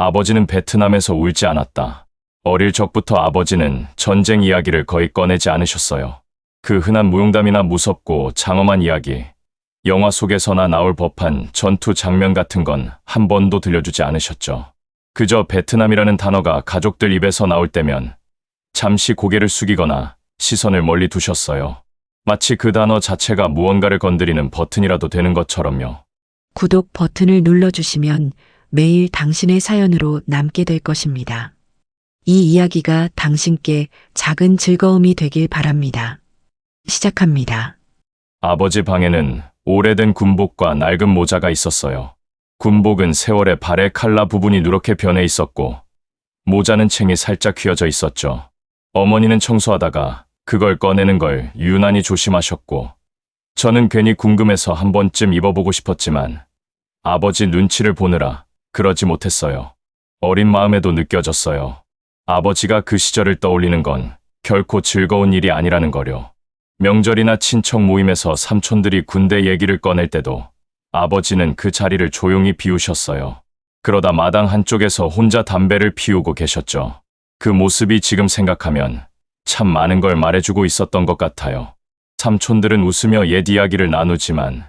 아버지는 베트남에서 울지 않았다. 어릴 적부터 아버지는 전쟁 이야기를 거의 꺼내지 않으셨어요. 그 흔한 무용담이나 무섭고 장엄한 이야기, 영화 속에서나 나올 법한 전투 장면 같은 건 한 번도 들려주지 않으셨죠. 그저 베트남이라는 단어가 가족들 입에서 나올 때면 잠시 고개를 숙이거나 시선을 멀리 두셨어요. 마치 그 단어 자체가 무언가를 건드리는 버튼이라도 되는 것처럼요. 구독 버튼을 눌러주시면 매일 당신의 사연으로 남게 될 것입니다. 이 이야기가 당신께 작은 즐거움이 되길 바랍니다. 시작합니다. 아버지 방에는 오래된 군복과 낡은 모자가 있었어요. 군복은 세월의 발의 칼라 부분이 누렇게 변해 있었고 모자는 챙이 살짝 휘어져 있었죠. 어머니는 청소하다가 그걸 꺼내는 걸 유난히 조심하셨고 저는 괜히 궁금해서 한 번쯤 입어보고 싶었지만 아버지 눈치를 보느라 그러지 못했어요. 어린 마음에도 느껴졌어요. 아버지가 그 시절을 떠올리는 건 결코 즐거운 일이 아니라는 거요. 명절이나 친척 모임에서 삼촌들이 군대 얘기를 꺼낼 때도 아버지는 그 자리를 조용히 비우셨어요. 그러다 마당 한쪽에서 혼자 담배를 피우고 계셨죠. 그 모습이 지금 생각하면 참 많은 걸 말해주고 있었던 것 같아요. 삼촌들은 웃으며 옛 이야기를 나누지만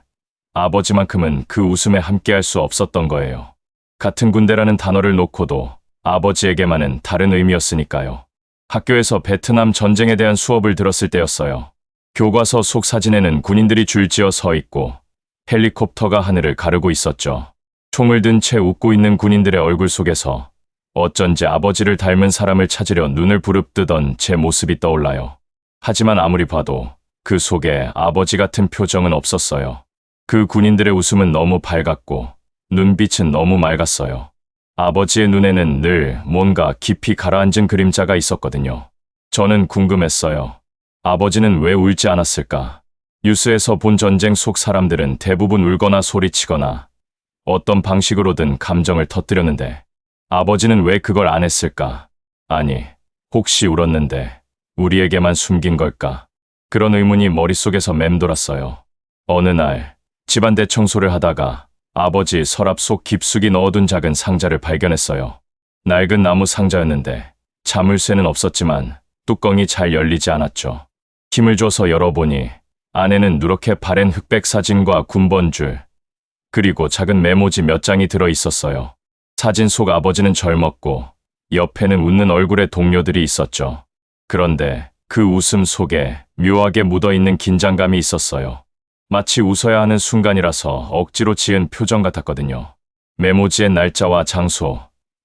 아버지만큼은 그 웃음에 함께할 수 없었던 거예요. 같은 군대라는 단어를 놓고도 아버지에게만은 다른 의미였으니까요. 학교에서 베트남 전쟁에 대한 수업을 들었을 때였어요. 교과서 속 사진에는 군인들이 줄지어 서 있고 헬리콥터가 하늘을 가르고 있었죠. 총을 든 채 웃고 있는 군인들의 얼굴 속에서 어쩐지 아버지를 닮은 사람을 찾으려 눈을 부릅뜨던 제 모습이 떠올라요. 하지만 아무리 봐도 그 속에 아버지 같은 표정은 없었어요. 그 군인들의 웃음은 너무 밝았고 눈빛은 너무 맑았어요. 아버지의 눈에는 늘 뭔가 깊이 가라앉은 그림자가 있었거든요. 저는 궁금했어요. 아버지는 왜 울지 않았을까? 뉴스에서 본 전쟁 속 사람들은 대부분 울거나 소리치거나 어떤 방식으로든 감정을 터뜨렸는데 아버지는 왜 그걸 안 했을까? 아니, 혹시 울었는데 우리에게만 숨긴 걸까? 그런 의문이 머릿속에서 맴돌았어요. 어느 날 집안 대청소를 하다가 아버지 서랍 속 깊숙이 넣어둔 작은 상자를 발견했어요. 낡은 나무 상자였는데 자물쇠는 없었지만 뚜껑이 잘 열리지 않았죠. 힘을 줘서 열어보니 안에는 누렇게 바랜 흑백 사진과 군번줄, 그리고 작은 메모지 몇 장이 들어 있었어요. 사진 속 아버지는 젊었고 옆에는 웃는 얼굴의 동료들이 있었죠. 그런데 그 웃음 속에 묘하게 묻어있는 긴장감이 있었어요. 마치 웃어야 하는 순간이라서 억지로 지은 표정 같았거든요. 메모지엔 날짜와 장소,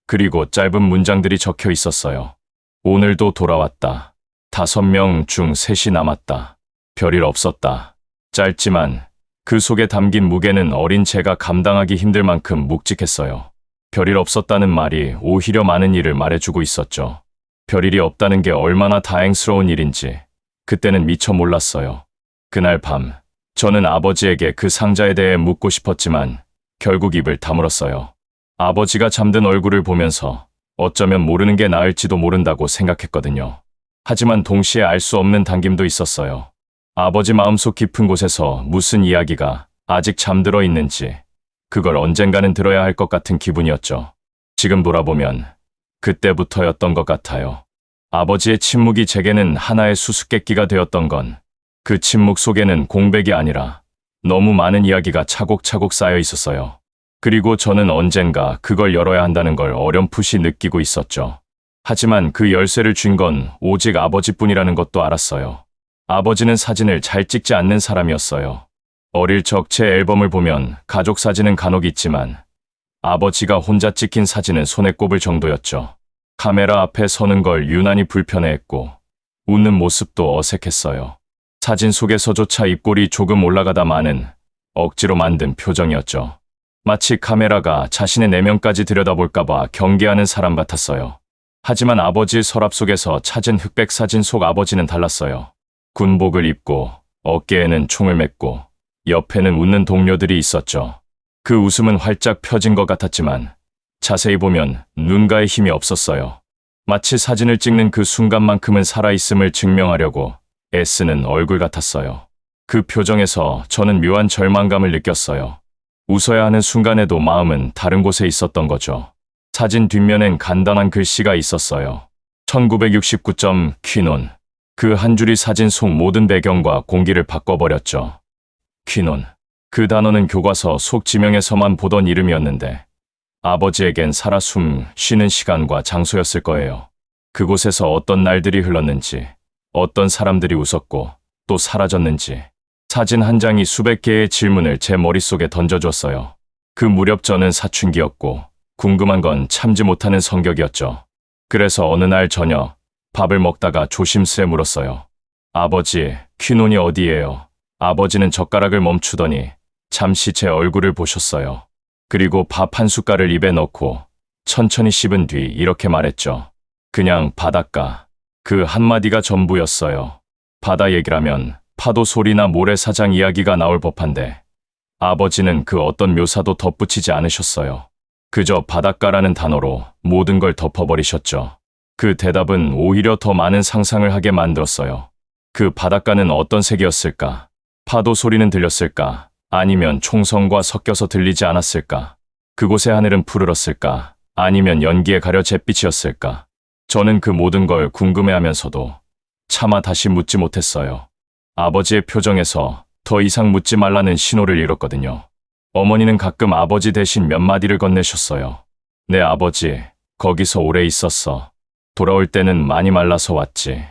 그리고 짧은 문장들이 적혀 있었어요. 오늘도 돌아왔다. 5명 중 3이 남았다. 별일 없었다. 짧지만 그 속에 담긴 무게는 어린 제가 감당하기 힘들 만큼 묵직했어요. 별일 없었다는 말이 오히려 많은 일을 말해주고 있었죠. 별일이 없다는 게 얼마나 다행스러운 일인지 그때는 미처 몰랐어요. 그날 밤 저는 아버지에게 그 상자에 대해 묻고 싶었지만 결국 입을 다물었어요. 아버지가 잠든 얼굴을 보면서 어쩌면 모르는 게 나을지도 모른다고 생각했거든요. 하지만 동시에 알 수 없는 당김도 있었어요. 아버지 마음속 깊은 곳에서 무슨 이야기가 아직 잠들어 있는지 그걸 언젠가는 들어야 할 것 같은 기분이었죠. 지금 돌아보면 그때부터였던 것 같아요. 아버지의 침묵이 제게는 하나의 수수께끼가 되었던 건 그 침묵 속에는 공백이 아니라 너무 많은 이야기가 차곡차곡 쌓여 있었어요. 그리고 저는 언젠가 그걸 열어야 한다는 걸 어렴풋이 느끼고 있었죠. 하지만 그 열쇠를 쥔 건 오직 아버지뿐이라는 것도 알았어요. 아버지는 사진을 잘 찍지 않는 사람이었어요. 어릴 적 제 앨범을 보면 가족 사진은 간혹 있지만 아버지가 혼자 찍힌 사진은 손에 꼽을 정도였죠. 카메라 앞에 서는 걸 유난히 불편해했고 웃는 모습도 어색했어요. 사진 속에서조차 입꼬리 조금 올라가다 마는 억지로 만든 표정이었죠. 마치 카메라가 자신의 내면까지 들여다볼까봐 경계하는 사람 같았어요. 하지만 아버지 서랍 속에서 찾은 흑백 사진 속 아버지는 달랐어요. 군복을 입고 어깨에는 총을 맸고 옆에는 웃는 동료들이 있었죠. 그 웃음은 활짝 펴진 것 같았지만 자세히 보면 눈가에 힘이 없었어요. 마치 사진을 찍는 그 순간만큼은 살아있음을 증명하려고 애쓰는 얼굴 같았어요. 그 표정에서 저는 묘한 절망감을 느꼈어요. 웃어야 하는 순간에도 마음은 다른 곳에 있었던 거죠. 사진 뒷면엔 간단한 글씨가 있었어요. 1969점 퀴논. 그 한 줄이 사진 속 모든 배경과 공기를 바꿔버렸죠. 퀴논. 그 단어는 교과서 속 지명에서만 보던 이름이었는데 아버지에겐 살아 숨 쉬는 시간과 장소였을 거예요. 그곳에서 어떤 날들이 흘렀는지, 어떤 사람들이 웃었고 또 사라졌는지 사진 한 장이 수백 개의 질문을 제 머릿속에 던져줬어요. 그 무렵 저는 사춘기였고 궁금한 건 참지 못하는 성격이었죠. 그래서 어느 날 저녁 밥을 먹다가 조심스레 물었어요. 아버지, 퀴논이 어디예요? 아버지는 젓가락을 멈추더니 잠시 제 얼굴을 보셨어요. 그리고 밥 한 숟갈을 입에 넣고 천천히 씹은 뒤 이렇게 말했죠. 그냥 바닷가. 그 한마디가 전부였어요. 바다 얘기라면 파도 소리나 모래사장 이야기가 나올 법한데 아버지는 그 어떤 묘사도 덧붙이지 않으셨어요. 그저 바닷가라는 단어로 모든 걸 덮어버리셨죠. 그 대답은 오히려 더 많은 상상을 하게 만들었어요. 그 바닷가는 어떤 색이었을까? 파도 소리는 들렸을까? 아니면 총성과 섞여서 들리지 않았을까? 그곳의 하늘은 푸르렀을까? 아니면 연기에 가려 잿빛이었을까? 저는 그 모든 걸 궁금해하면서도 차마 다시 묻지 못했어요. 아버지의 표정에서 더 이상 묻지 말라는 신호를 잃었거든요. 어머니는 가끔 아버지 대신 몇 마디를 건네셨어요. 내 아버지, 거기서 오래 있었어. 돌아올 때는 많이 말라서 왔지.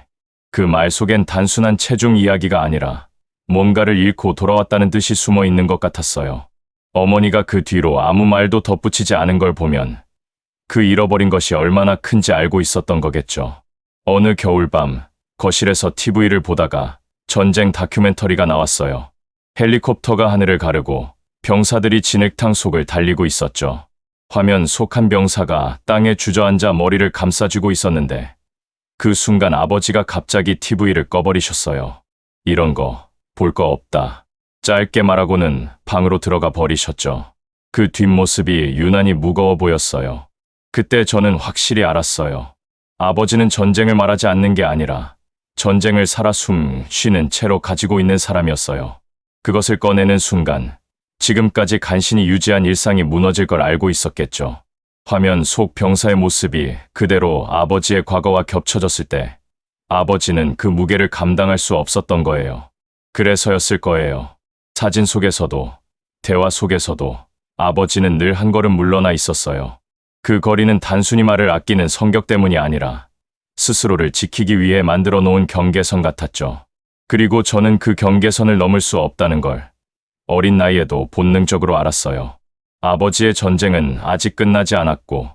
그 말 속엔 단순한 체중 이야기가 아니라 뭔가를 잃고 돌아왔다는 뜻이 숨어 있는 것 같았어요. 어머니가 그 뒤로 아무 말도 덧붙이지 않은 걸 보면 그 잃어버린 것이 얼마나 큰지 알고 있었던 거겠죠. 어느 겨울밤 거실에서 TV를 보다가 전쟁 다큐멘터리가 나왔어요. 헬리콥터가 하늘을 가르고 병사들이 진흙탕 속을 달리고 있었죠. 화면 속 한 병사가 땅에 주저앉아 머리를 감싸쥐고 있었는데 그 순간 아버지가 갑자기 TV를 꺼버리셨어요. 이런 거 볼 거 없다. 짧게 말하고는 방으로 들어가 버리셨죠. 그 뒷모습이 유난히 무거워 보였어요. 그때 저는 확실히 알았어요. 아버지는 전쟁을 말하지 않는 게 아니라 전쟁을 살아 숨 쉬는 채로 가지고 있는 사람이었어요. 그것을 꺼내는 순간 지금까지 간신히 유지한 일상이 무너질 걸 알고 있었겠죠. 화면 속 병사의 모습이 그대로 아버지의 과거와 겹쳐졌을 때 아버지는 그 무게를 감당할 수 없었던 거예요. 그래서였을 거예요. 사진 속에서도 대화 속에서도 아버지는 늘 한 걸음 물러나 있었어요. 그 거리는 단순히 말을 아끼는 성격 때문이 아니라 스스로를 지키기 위해 만들어 놓은 경계선 같았죠. 그리고 저는 그 경계선을 넘을 수 없다는 걸 어린 나이에도 본능적으로 알았어요. 아버지의 전쟁은 아직 끝나지 않았고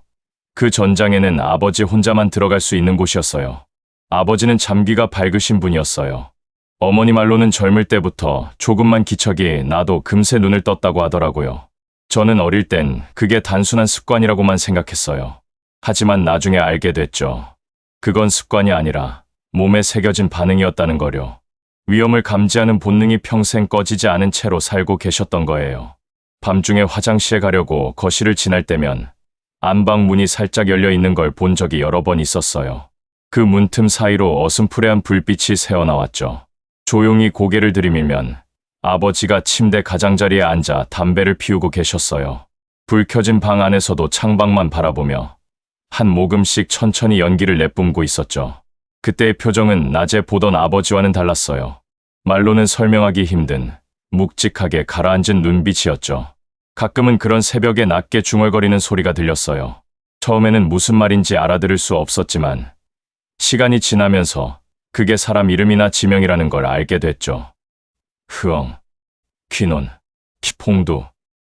그 전장에는 아버지 혼자만 들어갈 수 있는 곳이었어요. 아버지는 잠귀가 밝으신 분이었어요. 어머니 말로는 젊을 때부터 조금만 기척이 나도 금세 눈을 떴다고 하더라고요. 저는 어릴 땐 그게 단순한 습관이라고만 생각했어요. 하지만 나중에 알게 됐죠. 그건 습관이 아니라 몸에 새겨진 반응이었다는 거요. 위험을 감지하는 본능이 평생 꺼지지 않은 채로 살고 계셨던 거예요. 밤중에 화장실에 가려고 거실을 지날 때면 안방 문이 살짝 열려 있는 걸 본 적이 여러 번 있었어요. 그 문틈 사이로 어슴푸레한 불빛이 새어나왔죠. 조용히 고개를 들이밀면 아버지가 침대 가장자리에 앉아 담배를 피우고 계셨어요. 불 켜진 방 안에서도 창밖만 바라보며 한 모금씩 천천히 연기를 내뿜고 있었죠. 그때의 표정은 낮에 보던 아버지와는 달랐어요. 말로는 설명하기 힘든 묵직하게 가라앉은 눈빛이었죠. 가끔은 그런 새벽에 낮게 중얼거리는 소리가 들렸어요. 처음에는 무슨 말인지 알아들을 수 없었지만 시간이 지나면서 그게 사람 이름이나 지명이라는 걸 알게 됐죠. 흐엉, 퀴논, 키퐁두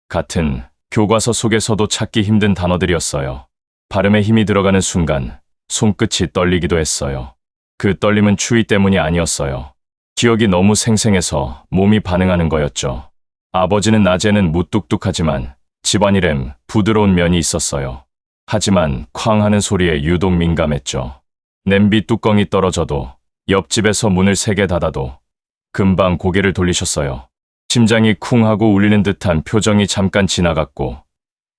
같은 교과서 속에서도 찾기 힘든 단어들이었어요. 발음에 힘이 들어가는 순간 손끝이 떨리기도 했어요. 그 떨림은 추위 때문이 아니었어요. 기억이 너무 생생해서 몸이 반응하는 거였죠. 아버지는 낮에는 무뚝뚝하지만 집안일엔 부드러운 면이 있었어요. 하지만 쾅 하는 소리에 유독 민감했죠. 냄비 뚜껑이 떨어져도 옆집에서 문을 세게 닫아도 금방 고개를 돌리셨어요. 심장이 쿵 하고 울리는 듯한 표정이 잠깐 지나갔고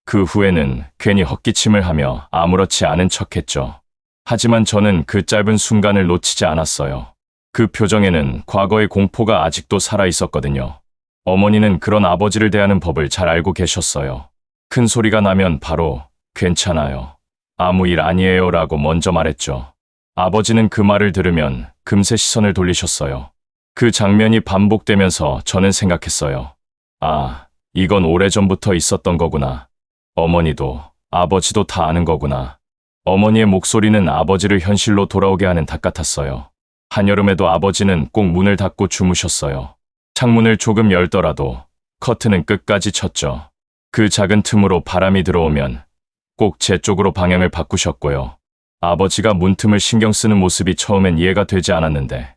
그 후에는 괜히 헛기침을 하며 아무렇지 않은 척했죠. 하지만 저는 그 짧은 순간을 놓치지 않았어요. 그 표정에는 과거의 공포가 아직도 살아있었거든요. 어머니는 그런 아버지를 대하는 법을 잘 알고 계셨어요. 큰 소리가 나면 바로 괜찮아요. 아무 일 아니에요 라고 먼저 말했죠. 아버지는 그 말을 들으면 금세 시선을 돌리셨어요. 그 장면이 반복되면서 저는 생각했어요. 아, 이건 오래전부터 있었던 거구나. 어머니도 아버지도 다 아는 거구나. 어머니의 목소리는 아버지를 현실로 돌아오게 하는 닭 같았어요. 한여름에도 아버지는 꼭 문을 닫고 주무셨어요. 창문을 조금 열더라도 커튼은 끝까지 쳤죠. 그 작은 틈으로 바람이 들어오면 꼭 제 쪽으로 방향을 바꾸셨고요. 아버지가 문틈을 신경 쓰는 모습이 처음엔 이해가 되지 않았는데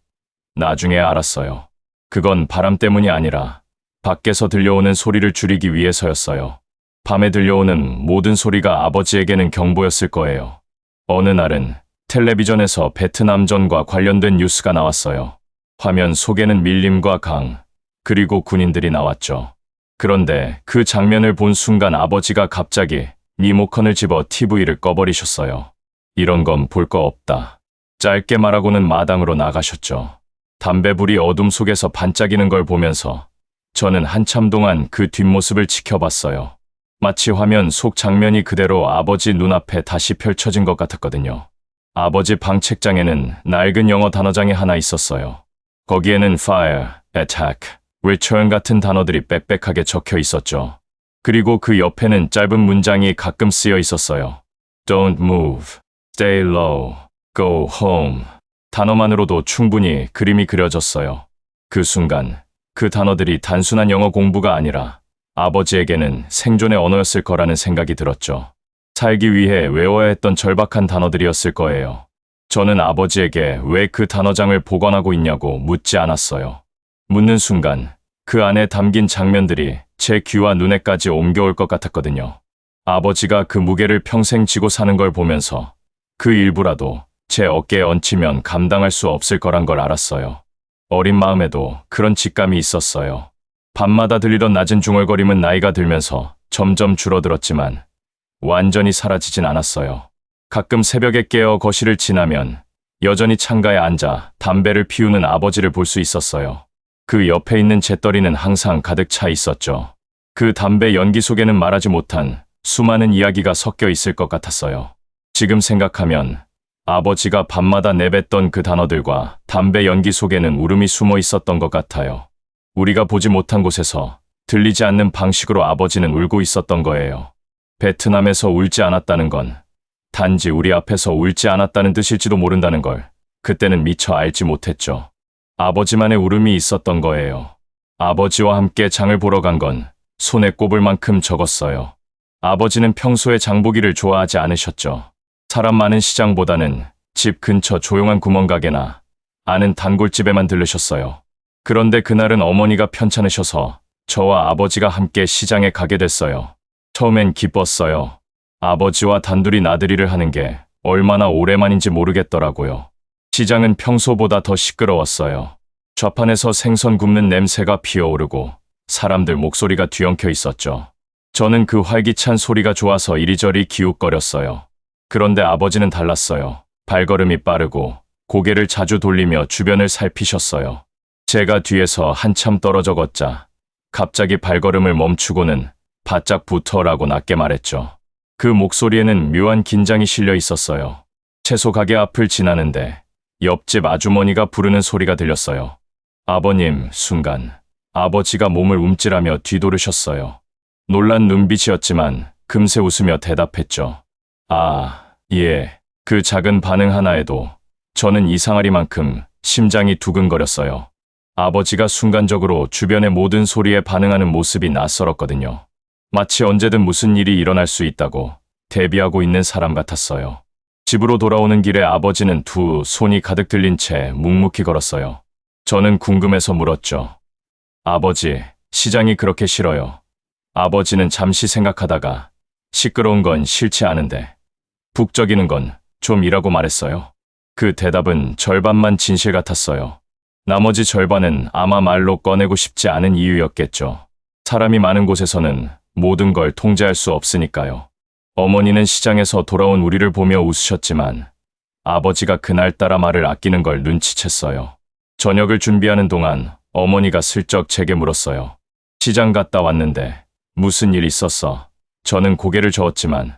나중에 알았어요. 그건 바람 때문이 아니라 밖에서 들려오는 소리를 줄이기 위해서였어요. 밤에 들려오는 모든 소리가 아버지에게는 경보였을 거예요. 어느 날은 텔레비전에서 베트남전과 관련된 뉴스가 나왔어요. 화면 속에는 밀림과 강, 그리고 군인들이 나왔죠. 그런데 그 장면을 본 순간 아버지가 갑자기 리모컨을 집어 TV를 꺼버리셨어요. 이런 건 볼 거 없다. 짧게 말하고는 마당으로 나가셨죠. 담배불이 어둠 속에서 반짝이는 걸 보면서 저는 한참 동안 그 뒷모습을 지켜봤어요. 마치 화면 속 장면이 그대로 아버지 눈앞에 다시 펼쳐진 것 같았거든요. 아버지 방 책장에는 낡은 영어 단어장이 하나 있었어요. 거기에는 fire, attack, return 같은 단어들이 빽빽하게 적혀 있었죠. 그리고 그 옆에는 짧은 문장이 가끔 쓰여 있었어요. Don't move, stay low, go home. 단어만으로도 충분히 그림이 그려졌어야 그 순간 그 단어들이 단순한 영어 공부가 아니라 아버지에게는 생존의 언어였을 거라는 생각이 들었죠. 살기 위해 외워야 했던 절박한 단어들이었을 거예요. 저는 아버지에게 왜 그 단어장을 보관하고 있냐고 묻지 않았어요. 묻는 순간 그 안에 담긴 장면들이 제 귀와 눈에까지 옮겨올 것 같았거든요. 아버지가 그 무게를 평생 지고 사는 걸 보면서 그 일부라도 제 어깨에 얹히면 감당할 수 없을 거란 걸 알았어요. 어린 마음에도 그런 직감이 있었어요. 밤마다 들리던 낮은 중얼거림은 나이가 들면서 점점 줄어들었지만 완전히 사라지진 않았어요. 가끔 새벽에 깨어 거실을 지나면 여전히 창가에 앉아 담배를 피우는 아버지를 볼 수 있었어요. 그 옆에 있는 재떨이는 항상 가득 차 있었죠. 그 담배 연기 속에는 말하지 못한 수많은 이야기가 섞여 있을 것 같았어요. 지금 생각하면 아버지가 밤마다 내뱉던 그 단어들과 담배 연기 속에는 울음이 숨어 있었던 것 같아요. 우리가 보지 못한 곳에서 들리지 않는 방식으로 아버지는 울고 있었던 거예요. 베트남에서 울지 않았다는 건 단지 우리 앞에서 울지 않았다는 뜻일지도 모른다는 걸 그때는 미처 알지 못했죠. 아버지만의 울음이 있었던 거예요. 아버지와 함께 장을 보러 간 건 손에 꼽을 만큼 적었어요. 아버지는 평소에 장보기를 좋아하지 않으셨죠. 사람 많은 시장보다는 집 근처 조용한 구멍가게나 아는 단골집에만 들르셨어요. 그런데 그날은 어머니가 편찮으셔서 저와 아버지가 함께 시장에 가게 됐어요. 처음엔 기뻤어요. 아버지와 단둘이 나들이를 하는 게 얼마나 오랜만인지 모르겠더라고요. 시장은 평소보다 더 시끄러웠어요. 좌판에서 생선 굽는 냄새가 피어오르고 사람들 목소리가 뒤엉켜 있었죠. 저는 그 활기찬 소리가 좋아서 이리저리 기웃거렸어요. 그런데 아버지는 달랐어요. 발걸음이 빠르고 고개를 자주 돌리며 주변을 살피셨어요. 제가 뒤에서 한참 떨어져 걷자 갑자기 발걸음을 멈추고는 바짝 붙어라고 낮게 말했죠. 그 목소리에는 묘한 긴장이 실려 있었어요. 채소 가게 앞을 지나는데 옆집 아주머니가 부르는 소리가 들렸어요. 아버님, 순간 아버지가 몸을 움찔하며 뒤돌으셨어요. 놀란 눈빛이었지만 금세 웃으며 대답했죠. 아, 예. 그 작은 반응 하나에도 저는 이상하리만큼 심장이 두근거렸어요. 아버지가 순간적으로 주변의 모든 소리에 반응하는 모습이 낯설었거든요. 마치 언제든 무슨 일이 일어날 수 있다고 대비하고 있는 사람 같았어요. 집으로 돌아오는 길에 아버지는 두 손이 가득 들린 채 묵묵히 걸었어요. 저는 궁금해서 물었죠. 아버지, 시장이 그렇게 싫어요. 아버지는 잠시 생각하다가 시끄러운 건 싫지 않은데 북적이는 건 좀이라고 말했어요. 그 대답은 절반만 진실 같았어요. 나머지 절반은 아마 말로 꺼내고 싶지 않은 이유였겠죠. 사람이 많은 곳에서는 모든 걸 통제할 수 없으니까요. 어머니는 시장에서 돌아온 우리를 보며 웃으셨지만 아버지가 그날따라 말을 아끼는 걸 눈치챘어요. 저녁을 준비하는 동안 어머니가 슬쩍 제게 물었어요. 시장 갔다 왔는데 무슨 일 있었어? 저는 고개를 저었지만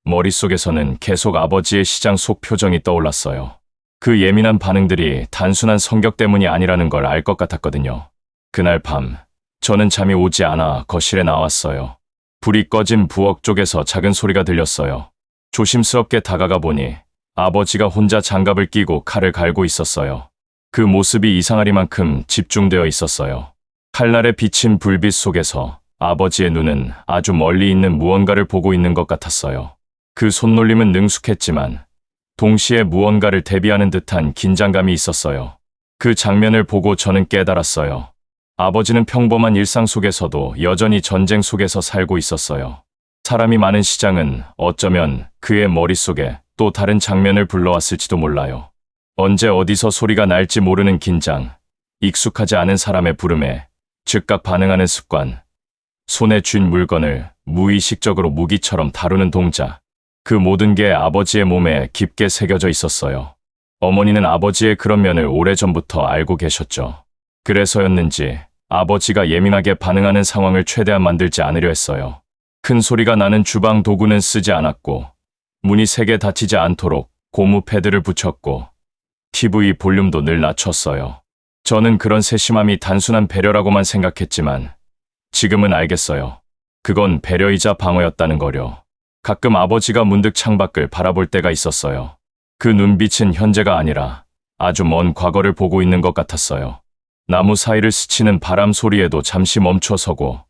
머릿속에서는 계속 아버지의 시장 속 표정이 떠올랐어요. 그 예민한 반응들이 단순한 성격 때문이 아니라는 걸 알 것 같았거든요. 그날 밤, 저는 잠이 오지 않아 거실에 나왔어요. 불이 꺼진 부엌 쪽에서 작은 소리가 들렸어요. 조심스럽게 다가가 보니 아버지가 혼자 장갑을 끼고 칼을 갈고 있었어요. 그 모습이 이상하리만큼 집중되어 있었어요. 칼날에 비친 불빛 속에서 아버지의 눈은 아주 멀리 있는 무언가를 보고 있는 것 같았어요. 그 손놀림은 능숙했지만 동시에 무언가를 대비하는 듯한 긴장감이 있었어요. 그 장면을 보고 저는 깨달았어요. 아버지는 평범한 일상 속에서도 여전히 전쟁 속에서 살고 있었어요. 사람이 많은 시장은 어쩌면 그의 머릿속에 또 다른 장면을 불러왔을지도 몰라요. 언제 어디서 소리가 날지 모르는 긴장, 익숙하지 않은 사람의 부름에 즉각 반응하는 습관, 손에 쥔 물건을 무의식적으로 무기처럼 다루는 동작, 그 모든 게 아버지의 몸에 깊게 새겨져 있었어요. 어머니는 아버지의 그런 면을 오래전부터 알고 계셨죠. 그래서였는지 아버지가 예민하게 반응하는 상황을 최대한 만들지 않으려 했어요. 큰 소리가 나는 주방 도구는 쓰지 않았고, 문이 세게 닫히지 않도록 고무 패드를 붙였고, TV 볼륨도 늘 낮췄어요. 저는 그런 세심함이 단순한 배려라고만 생각했지만, 지금은 알겠어요. 그건 배려이자 방어였다는 거려. 가끔 아버지가 문득 창밖을 바라볼 때가 있었어요. 그 눈빛은 현재가 아니라 아주 먼 과거를 보고 있는 것 같았어요. 나무 사이를 스치는 바람 소리에도 잠시 멈춰서고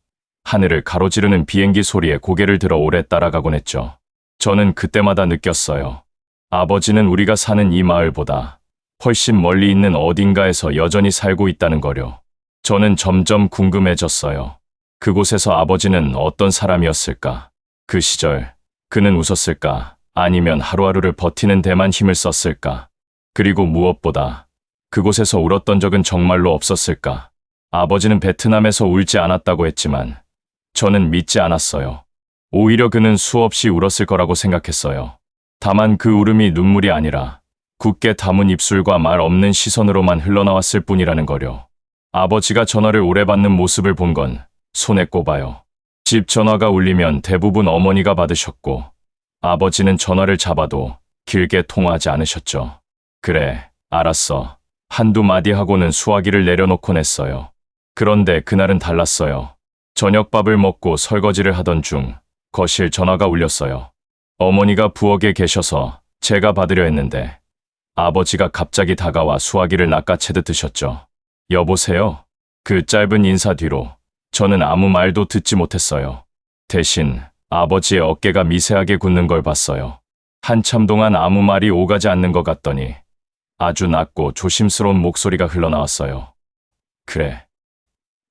하늘을 가로지르는 비행기 소리에 고개를 들어 오래 따라가곤 했죠. 저는 그때마다 느꼈어요. 아버지는 우리가 사는 이 마을보다 훨씬 멀리 있는 어딘가에서 여전히 살고 있다는 거려. 저는 점점 궁금해졌어요. 그곳에서 아버지는 어떤 사람이었을까? 그 시절 그는 웃었을까? 아니면 하루하루를 버티는 데만 힘을 썼을까? 그리고 무엇보다 그곳에서 울었던 적은 정말로 없었을까? 아버지는 베트남에서 울지 않았다고 했지만 저는 믿지 않았어요. 오히려 그는 수없이 울었을 거라고 생각했어요. 다만 그 울음이 눈물이 아니라 굳게 담은 입술과 말 없는 시선으로만 흘러나왔을 뿐이라는 거려. 아버지가 전화를 오래 받는 모습을 본 건 손에 꼽아요. 집 전화가 울리면 대부분 어머니가 받으셨고 아버지는 전화를 잡아도 길게 통화하지 않으셨죠. 그래, 알았어. 한두 마디 하고는 수화기를 내려놓곤 했어요. 그런데 그날은 달랐어요. 저녁밥을 먹고 설거지를 하던 중 거실 전화가 울렸어요. 어머니가 부엌에 계셔서 제가 받으려 했는데 아버지가 갑자기 다가와 수화기를 낚아채듯 드셨죠. 여보세요? 그 짧은 인사 뒤로 저는 아무 말도 듣지 못했어요. 대신 아버지의 어깨가 미세하게 굳는 걸 봤어요. 한참 동안 아무 말이 오가지 않는 것 같더니 아주 낮고 조심스러운 목소리가 흘러나왔어요. 그래,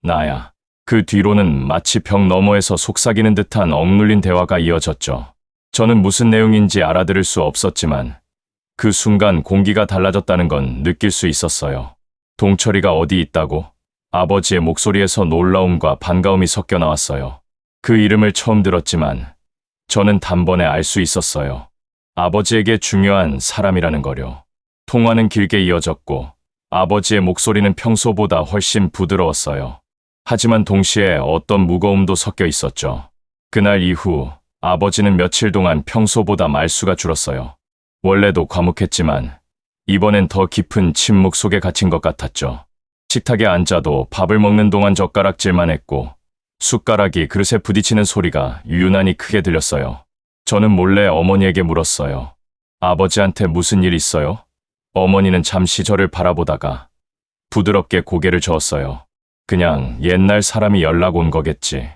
나야. 그 뒤로는 마치 벽 너머에서 속삭이는 듯한 억눌린 대화가 이어졌죠. 저는 무슨 내용인지 알아들을 수 없었지만 그 순간 공기가 달라졌다는 건 느낄 수 있었어요. 동철이가 어디 있다고? 아버지의 목소리에서 놀라움과 반가움이 섞여 나왔어요. 그 이름을 처음 들었지만 저는 단번에 알 수 있었어요. 아버지에게 중요한 사람이라는 거려. 통화는 길게 이어졌고 아버지의 목소리는 평소보다 훨씬 부드러웠어요. 하지만 동시에 어떤 무거움도 섞여 있었죠. 그날 이후 아버지는 며칠 동안 평소보다 말수가 줄었어요. 원래도 과묵했지만 이번엔 더 깊은 침묵 속에 갇힌 것 같았죠. 식탁에 앉아도 밥을 먹는 동안 젓가락질만 했고 숟가락이 그릇에 부딪히는 소리가 유난히 크게 들렸어요. 저는 몰래 어머니에게 물었어요. 아버지한테 무슨 일 있어요? 어머니는 잠시 저를 바라보다가 부드럽게 고개를 저었어요. 그냥 옛날 사람이 연락 온 거겠지.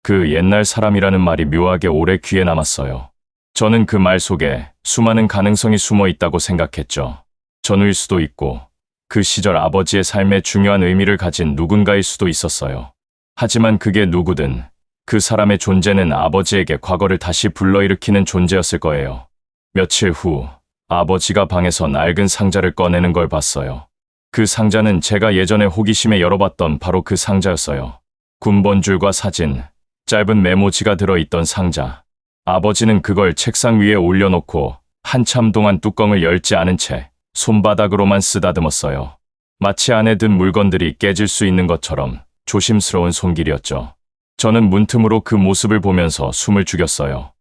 그 옛날 사람이라는 말이 묘하게 오래 귀에 남았어요. 저는 그 말 속에 수많은 가능성이 숨어 있다고 생각했죠. 전우일 수도 있고 그 시절 아버지의 삶에 중요한 의미를 가진 누군가일 수도 있었어요. 하지만 그게 누구든 그 사람의 존재는 아버지에게 과거를 다시 불러일으키는 존재였을 거예요. 며칠 후 아버지가 방에서 낡은 상자를 꺼내는 걸 봤어요. 그 상자는 제가 예전에 호기심에 열어봤던 바로 그 상자였어요. 군번줄과 사진, 짧은 메모지가 들어있던 상자. 아버지는 그걸 책상 위에 올려놓고 한참 동안 뚜껑을 열지 않은 채 손바닥으로만 쓰다듬었어요. 마치 안에 든 물건들이 깨질 수 있는 것처럼 조심스러운 손길이었죠. 저는 문틈으로 그 모습을 보면서 숨을 죽였어요.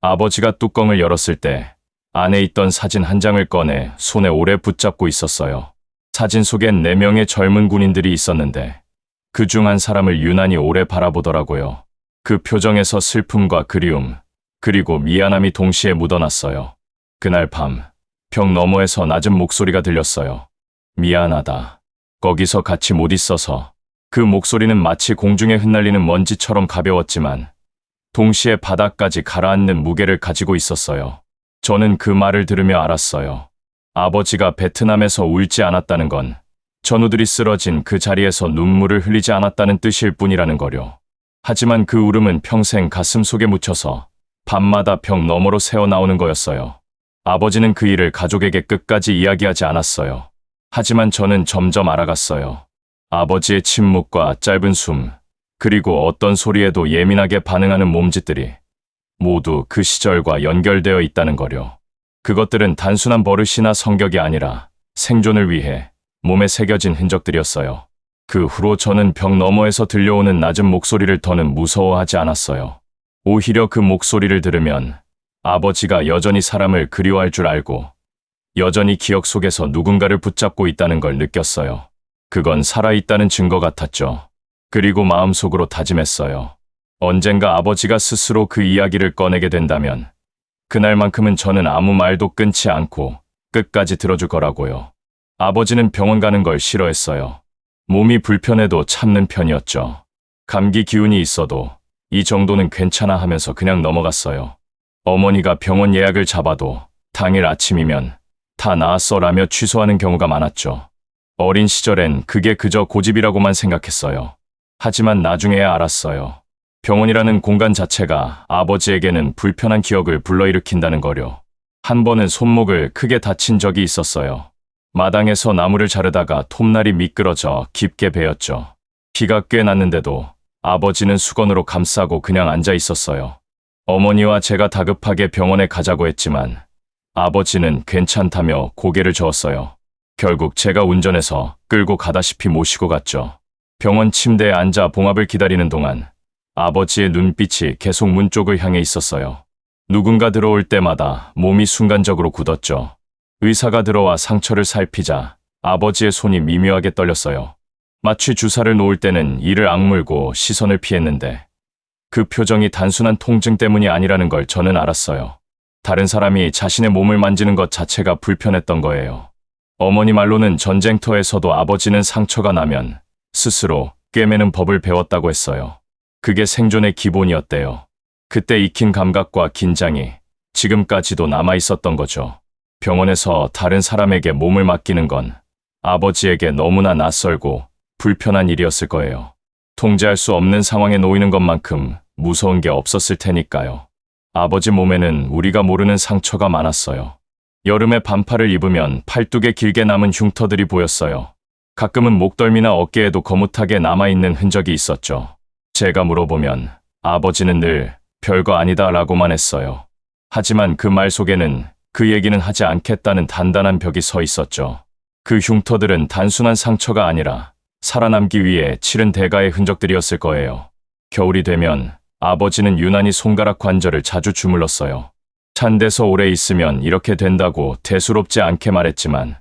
아버지가 뚜껑을 열었을 때 안에 있던 사진 한 장을 꺼내 손에 오래 붙잡고 있었어요. 사진 속엔 4명의 젊은 군인들이 있었는데 그 중 한 사람을 유난히 오래 바라보더라고요. 그 표정에서 슬픔과 그리움, 그리고 미안함이 동시에 묻어났어요. 그날 밤, 벽 너머에서 낮은 목소리가 들렸어요. 미안하다. 거기서 같이 못 있어서. 그 목소리는 마치 공중에 흩날리는 먼지처럼 가벼웠지만 동시에 바닥까지 가라앉는 무게를 가지고 있었어요. 저는 그 말을 들으며 알았어요. 아버지가 베트남에서 울지 않았다는 건 전우들이 쓰러진 그 자리에서 눈물을 흘리지 않았다는 뜻일 뿐이라는 거요. 하지만 그 울음은 평생 가슴 속에 묻혀서 밤마다 벽 너머로 새어나오는 거였어요. 아버지는 그 일을 가족에게 끝까지 이야기하지 않았어요. 하지만 저는 점점 알아갔어요. 아버지의 침묵과 짧은 숨, 그리고 어떤 소리에도 예민하게 반응하는 몸짓들이 모두 그 시절과 연결되어 있다는 거요. 그것들은 단순한 버릇이나 성격이 아니라 생존을 위해 몸에 새겨진 흔적들이었어요. 그 후로 저는 벽 너머에서 들려오는 낮은 목소리를 더는 무서워하지 않았어요. 오히려 그 목소리를 들으면 아버지가 여전히 사람을 그리워할 줄 알고 여전히 기억 속에서 누군가를 붙잡고 있다는 걸 느꼈어요. 그건 살아있다는 증거 같았죠. 그리고 마음속으로 다짐했어요. 언젠가 아버지가 스스로 그 이야기를 꺼내게 된다면 그날만큼은 저는 아무 말도 끊지 않고 끝까지 들어줄 거라고요. 아버지는 병원 가는 걸 싫어했어요. 몸이 불편해도 참는 편이었죠. 감기 기운이 있어도 이 정도는 괜찮아 하면서 그냥 넘어갔어요. 어머니가 병원 예약을 잡아도 당일 아침이면 다 나았어라며 취소하는 경우가 많았죠. 어린 시절엔 그게 그저 고집이라고만 생각했어요. 하지만 나중에야 알았어요. 병원이라는 공간 자체가 아버지에게는 불편한 기억을 불러일으킨다는 거요. 한 번은 손목을 크게 다친 적이 있었어요. 마당에서 나무를 자르다가 톱날이 미끄러져 깊게 베었죠. 피가 꽤 났는데도 아버지는 수건으로 감싸고 그냥 앉아 있었어요. 어머니와 제가 다급하게 병원에 가자고 했지만 아버지는 괜찮다며 고개를 저었어요. 결국 제가 운전해서 끌고 가다시피 모시고 갔죠. 병원 침대에 앉아 봉합을 기다리는 동안 아버지의 눈빛이 계속 문 쪽을 향해 있었어요. 누군가 들어올 때마다 몸이 순간적으로 굳었죠. 의사가 들어와 상처를 살피자 아버지의 손이 미묘하게 떨렸어요. 마취 주사를 놓을 때는 이를 악물고 시선을 피했는데 그 표정이 단순한 통증 때문이 아니라는 걸 저는 알았어요. 다른 사람이 자신의 몸을 만지는 것 자체가 불편했던 거예요. 어머니 말로는 전쟁터에서도 아버지는 상처가 나면 스스로 꿰매는 법을 배웠다고 했어요. 그게 생존의 기본이었대요. 그때 익힌 감각과 긴장이 지금까지도 남아 있었던 거죠. 병원에서 다른 사람에게 몸을 맡기는 건 아버지에게 너무나 낯설고 불편한 일이었을 거예요. 통제할 수 없는 상황에 놓이는 것만큼 무서운 게 없었을 테니까요. 아버지 몸에는 우리가 모르는 상처가 많았어요. 여름에 반팔을 입으면 팔뚝에 길게 남은 흉터들이 보였어요. 가끔은 목덜미나 어깨에도 거뭇하게 남아있는 흔적이 있었죠. 제가 물어보면 아버지는 늘 별거 아니다 라고만 했어요. 하지만 그 말 속에는 그 얘기는 하지 않겠다는 단단한 벽이 서 있었죠. 그 흉터들은 단순한 상처가 아니라 살아남기 위해 치른 대가의 흔적들이었을 거예요. 겨울이 되면 아버지는 유난히 손가락 관절을 자주 주물렀어요. 찬 데서 오래 있으면 이렇게 된다고 대수롭지 않게 말했지만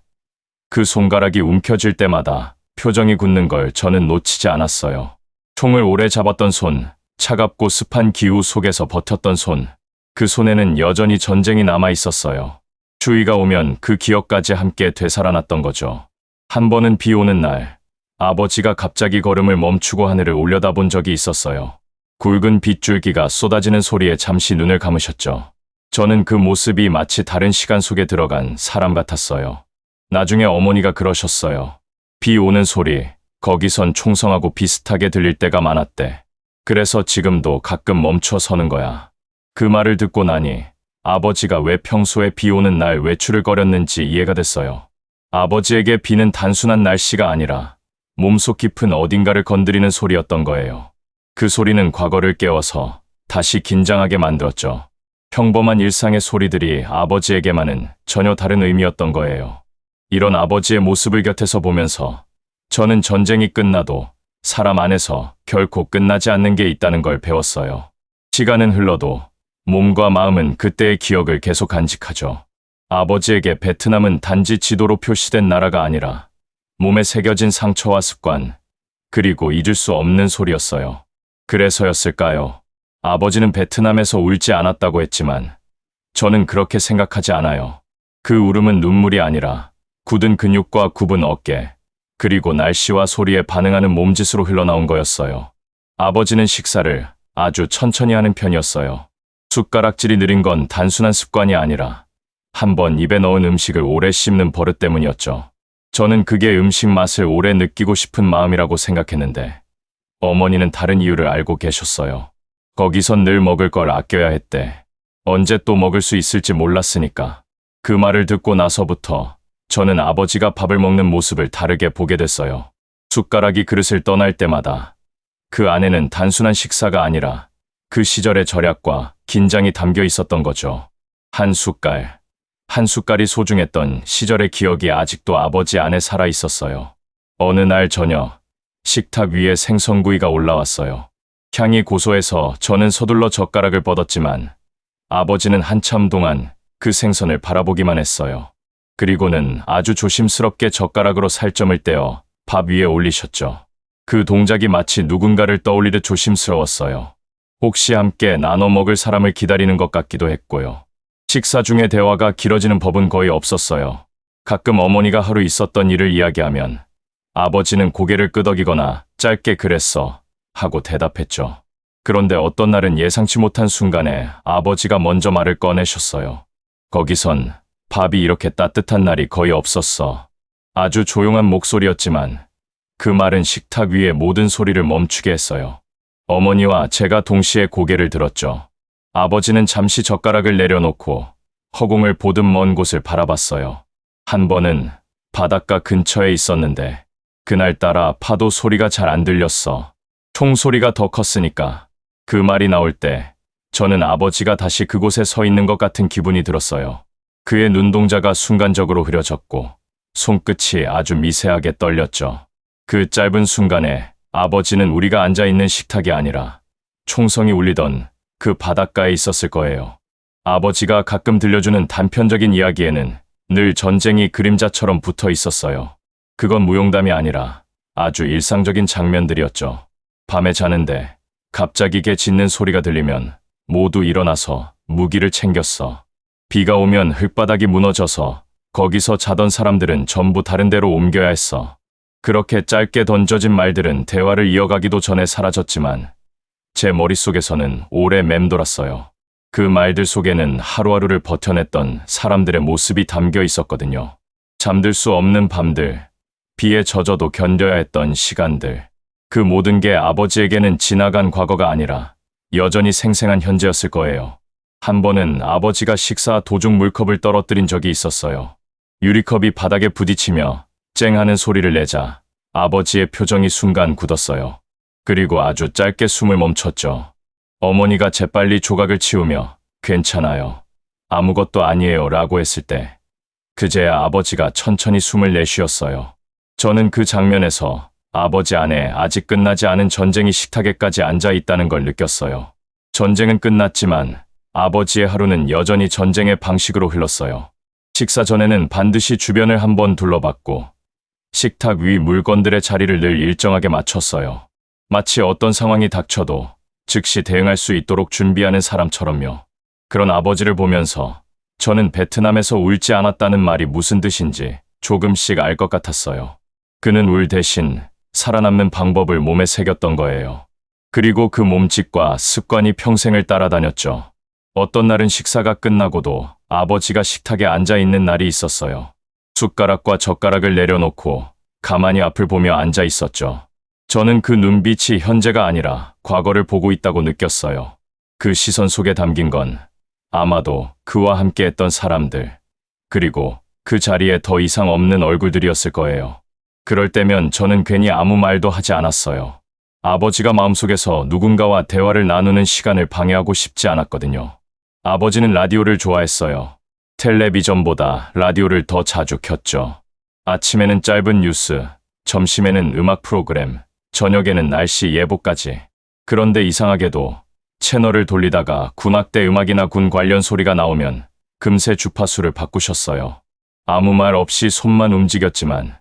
그 손가락이 움켜질 때마다 표정이 굳는 걸 저는 놓치지 않았어요. 총을 오래 잡았던 손, 차갑고 습한 기후 속에서 버텼던 손, 그 손에는 여전히 전쟁이 남아 있었어요. 추위가 오면 그 기억까지 함께 되살아났던 거죠. 한 번은 비 오는 날, 아버지가 갑자기 걸음을 멈추고 하늘을 올려다본 적이 있었어요. 굵은 빗줄기가 쏟아지는 소리에 잠시 눈을 감으셨죠. 저는 그 모습이 마치 다른 시간 속에 들어간 사람 같았어요. 나중에 어머니가 그러셨어요. 비 오는 소리, 거기선 총성하고 비슷하게 들릴 때가 많았대. 그래서 지금도 가끔 멈춰 서는 거야. 그 말을 듣고 나니 아버지가 왜 평소에 비 오는 날 외출을 거렸는지 이해가 됐어요. 아버지에게 비는 단순한 날씨가 아니라 몸속 깊은 어딘가를 건드리는 소리였던 거예요. 그 소리는 과거를 깨워서 다시 긴장하게 만들었죠. 평범한 일상의 소리들이 아버지에게만은 전혀 다른 의미였던 거예요. 이런 아버지의 모습을 곁에서 보면서 저는 전쟁이 끝나도 사람 안에서 결코 끝나지 않는 게 있다는 걸 배웠어요. 시간은 흘러도 몸과 마음은 그때의 기억을 계속 간직하죠. 아버지에게 베트남은 단지 지도로 표시된 나라가 아니라 몸에 새겨진 상처와 습관, 그리고 잊을 수 없는 소리였어요. 그래서였을까요? 아버지는 베트남에서 울지 않았다고 했지만 저는 그렇게 생각하지 않아요. 그 울음은 눈물이 아니라 굳은 근육과 굽은 어깨, 그리고 날씨와 소리에 반응하는 몸짓으로 흘러나온 거였어요. 아버지는 식사를 아주 천천히 하는 편이었어요. 숟가락질이 느린 건 단순한 습관이 아니라 한번 입에 넣은 음식을 오래 씹는 버릇 때문이었죠. 저는 그게 음식 맛을 오래 느끼고 싶은 마음이라고 생각했는데 어머니는 다른 이유를 알고 계셨어요. 거기선 늘 먹을 걸 아껴야 했대. 언제 또 먹을 수 있을지 몰랐으니까. 그 말을 듣고 나서부터 저는 아버지가 밥을 먹는 모습을 다르게 보게 됐어요. 숟가락이 그릇을 떠날 때마다 그 안에는 단순한 식사가 아니라 그 시절의 절약과 긴장이 담겨 있었던 거죠. 한 숟갈, 한 숟갈이 소중했던 시절의 기억이 아직도 아버지 안에 살아 있었어요. 어느 날 저녁, 식탁 위에 생선구이가 올라왔어요. 향이 고소해서 저는 서둘러 젓가락을 뻗었지만 아버지는 한참 동안 그 생선을 바라보기만 했어요. 그리고는 아주 조심스럽게 젓가락으로 살점을 떼어 밥 위에 올리셨죠. 그 동작이 마치 누군가를 떠올리듯 조심스러웠어요. 혹시 함께 나눠 먹을 사람을 기다리는 것 같기도 했고요. 식사 중에 대화가 길어지는 법은 거의 없었어요. 가끔 어머니가 하루 있었던 일을 이야기하면 아버지는 고개를 끄덕이거나 짧게 그랬어 하고 대답했죠. 그런데 어떤 날은 예상치 못한 순간에 아버지가 먼저 말을 꺼내셨어요. 거기선 밥이 이렇게 따뜻한 날이 거의 없었어. 아주 조용한 목소리였지만 그 말은 식탁 위의 모든 소리를 멈추게 했어요. 어머니와 제가 동시에 고개를 들었죠. 아버지는 잠시 젓가락을 내려놓고 허공을 보듯 먼 곳을 바라봤어요. 한 번은 바닷가 근처에 있었는데 그날따라 파도 소리가 잘 안 들렸어. 총소리가 더 컸으니까. 그 말이 나올 때 저는 아버지가 다시 그곳에 서 있는 것 같은 기분이 들었어요. 그의 눈동자가 순간적으로 흐려졌고 손끝이 아주 미세하게 떨렸죠. 그 짧은 순간에 아버지는 우리가 앉아있는 식탁이 아니라 총성이 울리던 그 바닷가에 있었을 거예요. 아버지가 가끔 들려주는 단편적인 이야기에는 늘 전쟁이 그림자처럼 붙어 있었어요. 그건 무용담이 아니라 아주 일상적인 장면들이었죠. 밤에 자는데 갑자기 개 짖는 소리가 들리면 모두 일어나서 무기를 챙겼어. 비가 오면 흙바닥이 무너져서 거기서 자던 사람들은 전부 다른 데로 옮겨야 했어. 그렇게 짧게 던져진 말들은 대화를 이어가기도 전에 사라졌지만 제 머릿속에서는 오래 맴돌았어요. 그 말들 속에는 하루하루를 버텨냈던 사람들의 모습이 담겨 있었거든요. 잠들 수 없는 밤들, 비에 젖어도 견뎌야 했던 시간들. 그 모든 게 아버지에게는 지나간 과거가 아니라 여전히 생생한 현재였을 거예요. 한 번은 아버지가 식사 도중 물컵을 떨어뜨린 적이 있었어요. 유리컵이 바닥에 부딪히며 쨍 하는 소리를 내자 아버지의 표정이 순간 굳었어요. 그리고 아주 짧게 숨을 멈췄죠. 어머니가 재빨리 조각을 치우며 괜찮아요. 아무것도 아니에요 라고 했을 때 그제야 아버지가 천천히 숨을 내쉬었어요. 저는 그 장면에서 아버지 안에 아직 끝나지 않은 전쟁이 식탁에까지 앉아 있다는 걸 느꼈어요. 전쟁은 끝났지만 아버지의 하루는 여전히 전쟁의 방식으로 흘렀어요. 식사 전에는 반드시 주변을 한번 둘러봤고 식탁 위 물건들의 자리를 늘 일정하게 맞췄어요. 마치 어떤 상황이 닥쳐도 즉시 대응할 수 있도록 준비하는 사람처럼요. 그런 아버지를 보면서 저는 베트남에서 울지 않았다는 말이 무슨 뜻인지 조금씩 알 것 같았어요. 그는 울 대신 살아남는 방법을 몸에 새겼던 거예요. 그리고 그 몸짓과 습관이 평생을 따라다녔죠. 어떤 날은 식사가 끝나고도 아버지가 식탁에 앉아 있는 날이 있었어요. 숟가락과 젓가락을 내려놓고 가만히 앞을 보며 앉아 있었죠. 저는 그 눈빛이 현재가 아니라 과거를 보고 있다고 느꼈어요. 그 시선 속에 담긴 건 아마도 그와 함께 했던 사람들, 그리고 그 자리에 더 이상 없는 얼굴들이었을 거예요. 그럴 때면 저는 괜히 아무 말도 하지 않았어요. 아버지가 마음속에서 누군가와 대화를 나누는 시간을 방해하고 싶지 않았거든요. 아버지는 라디오를 좋아했어요. 텔레비전보다 라디오를 더 자주 켰죠. 아침에는 짧은 뉴스, 점심에는 음악 프로그램, 저녁에는 날씨 예보까지. 그런데 이상하게도 채널을 돌리다가 군악대 음악이나 군 관련 소리가 나오면 금세 주파수를 바꾸셨어요. 아무 말 없이 손만 움직였지만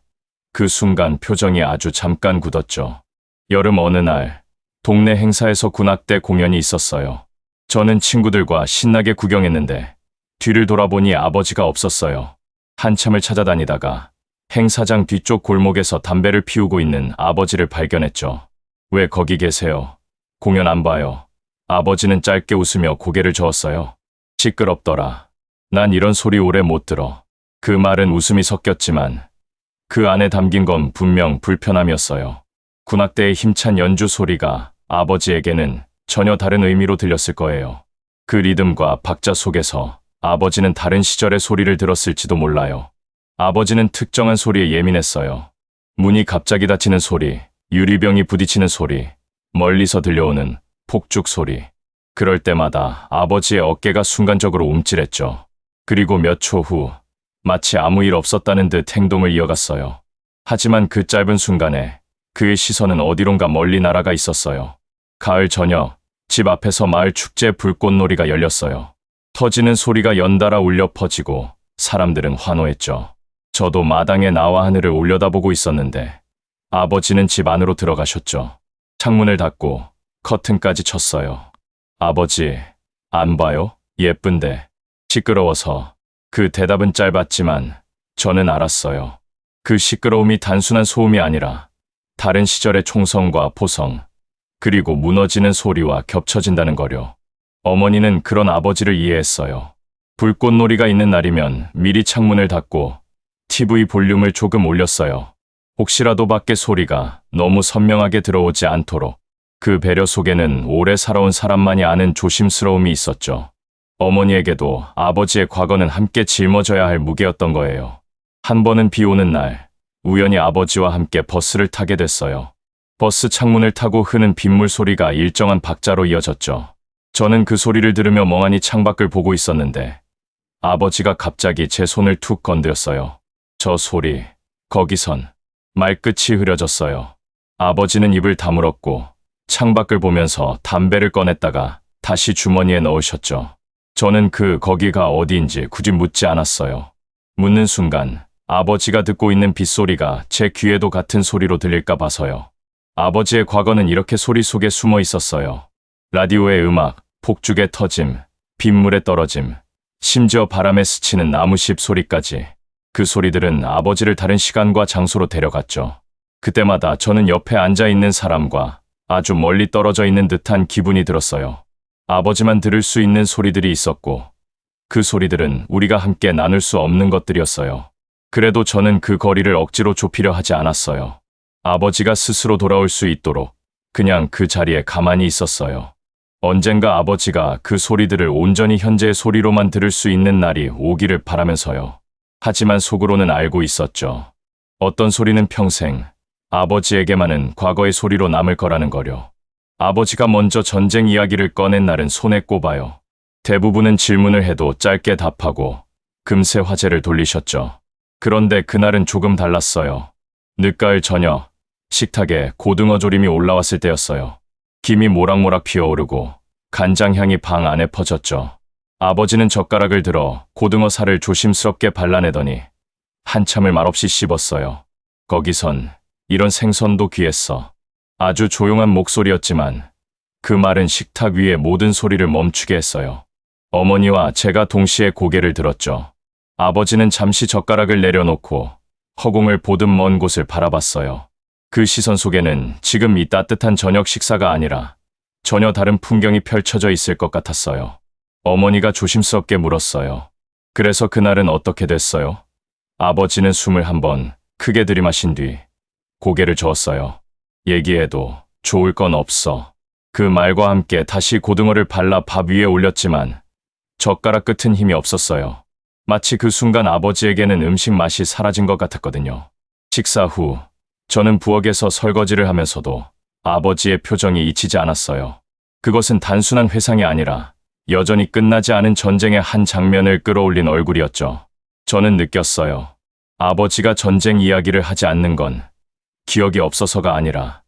그 순간 표정이 아주 잠깐 굳었죠. 여름 어느 날 동네 행사에서 군악대 공연이 있었어요. 저는 친구들과 신나게 구경했는데 뒤를 돌아보니 아버지가 없었어요. 한참을 찾아다니다가 행사장 뒤쪽 골목에서 담배를 피우고 있는 아버지를 발견했죠. 왜 거기 계세요? 공연 안 봐요. 아버지는 짧게 웃으며 고개를 저었어요. 시끄럽더라. 난 이런 소리 오래 못 들어. 그 말은 웃음이 섞였지만 그 안에 담긴 건 분명 불편함이었어요. 군악대의 힘찬 연주 소리가 아버지에게는 전혀 다른 의미로 들렸을 거예요. 그 리듬과 박자 속에서 아버지는 다른 시절의 소리를 들었을지도 몰라요. 아버지는 특정한 소리에 예민했어요. 문이 갑자기 닫히는 소리, 유리병이 부딪히는 소리, 멀리서 들려오는 폭죽 소리. 그럴 때마다 아버지의 어깨가 순간적으로 움찔했죠. 그리고 몇 초 후 마치 아무 일 없었다는 듯 행동을 이어갔어요. 하지만 그 짧은 순간에 그의 시선은 어디론가 멀리 날아가 있었어요. 가을 저녁, 집 앞에서 마을 축제 불꽃놀이가 열렸어요. 터지는 소리가 연달아 울려 퍼지고 사람들은 환호했죠. 저도 마당에 나와 하늘을 올려다보고 있었는데 아버지는 집 안으로 들어가셨죠. 창문을 닫고 커튼까지 쳤어요. 아버지, 안 봐요? 예쁜데. 시끄러워서. 그 대답은 짧았지만 저는 알았어요. 그 시끄러움이 단순한 소음이 아니라 다른 시절의 총성과 포성, 그리고 무너지는 소리와 겹쳐진다는 거요. 어머니는 그런 아버지를 이해했어요. 불꽃놀이가 있는 날이면 미리 창문을 닫고 TV 볼륨을 조금 올렸어요. 혹시라도 밖에 소리가 너무 선명하게 들어오지 않도록. 그 배려 속에는 오래 살아온 사람만이 아는 조심스러움이 있었죠. 어머니에게도 아버지의 과거는 함께 짊어져야 할 무게였던 거예요. 한 번은 비 오는 날, 우연히 아버지와 함께 버스를 타게 됐어요. 버스 창문을 타고 흐는 빗물 소리가 일정한 박자로 이어졌죠. 저는 그 소리를 들으며 멍하니 창밖을 보고 있었는데 아버지가 갑자기 제 손을 툭 건드렸어요. 저 소리, 거기선. 말끝이 흐려졌어요. 아버지는 입을 다물었고 창밖을 보면서 담배를 꺼냈다가 다시 주머니에 넣으셨죠. 저는 거기가 어디인지 굳이 묻지 않았어요. 묻는 순간 아버지가 듣고 있는 빗소리가 제 귀에도 같은 소리로 들릴까 봐서요. 아버지의 과거는 이렇게 소리 속에 숨어 있었어요. 라디오의 음악, 폭죽의 터짐, 빗물의 떨어짐, 심지어 바람에 스치는 나무십 소리까지. 그 소리들은 아버지를 다른 시간과 장소로 데려갔죠. 그때마다 저는 옆에 앉아있는 사람과 아주 멀리 떨어져 있는 듯한 기분이 들었어요. 아버지만 들을 수 있는 소리들이 있었고 그 소리들은 우리가 함께 나눌 수 없는 것들이었어요. 그래도 저는 그 거리를 억지로 좁히려 하지 않았어요. 아버지가 스스로 돌아올 수 있도록 그냥 그 자리에 가만히 있었어요. 언젠가 아버지가 그 소리들을 온전히 현재의 소리로만 들을 수 있는 날이 오기를 바라면서요. 하지만 속으로는 알고 있었죠. 어떤 소리는 평생 아버지에게만은 과거의 소리로 남을 거라는 거요. 아버지가 먼저 전쟁 이야기를 꺼낸 날은 손에 꼽아요. 대부분은 질문을 해도 짧게 답하고 금세 화제를 돌리셨죠. 그런데 그날은 조금 달랐어요. 늦가을 저녁, 식탁에 고등어 조림이 올라왔을 때였어요. 김이 모락모락 피어오르고 간장향이 방 안에 퍼졌죠. 아버지는 젓가락을 들어 고등어 살을 조심스럽게 발라내더니 한참을 말없이 씹었어요. 거기선 이런 생선도 귀했어. 아주 조용한 목소리였지만 그 말은 식탁 위의 모든 소리를 멈추게 했어요. 어머니와 제가 동시에 고개를 들었죠. 아버지는 잠시 젓가락을 내려놓고 허공을 보듯 먼 곳을 바라봤어요. 그 시선 속에는 지금 이 따뜻한 저녁 식사가 아니라 전혀 다른 풍경이 펼쳐져 있을 것 같았어요. 어머니가 조심스럽게 물었어요. 그래서 그날은 어떻게 됐어요? 아버지는 숨을 한번 크게 들이마신 뒤 고개를 저었어요. 얘기해도 좋을 건 없어. 그 말과 함께 다시 고등어를 발라 밥 위에 올렸지만 젓가락 끝은 힘이 없었어요. 마치 그 순간 아버지에게는 음식 맛이 사라진 것 같았거든요. 식사 후 저는 부엌에서 설거지를 하면서도 아버지의 표정이 잊히지 않았어요. 그것은 단순한 회상이 아니라 여전히 끝나지 않은 전쟁의 한 장면을 끌어올린 얼굴이었죠. 저는 느꼈어요. 아버지가 전쟁 이야기를 하지 않는 건 기억이 없어서가 아니라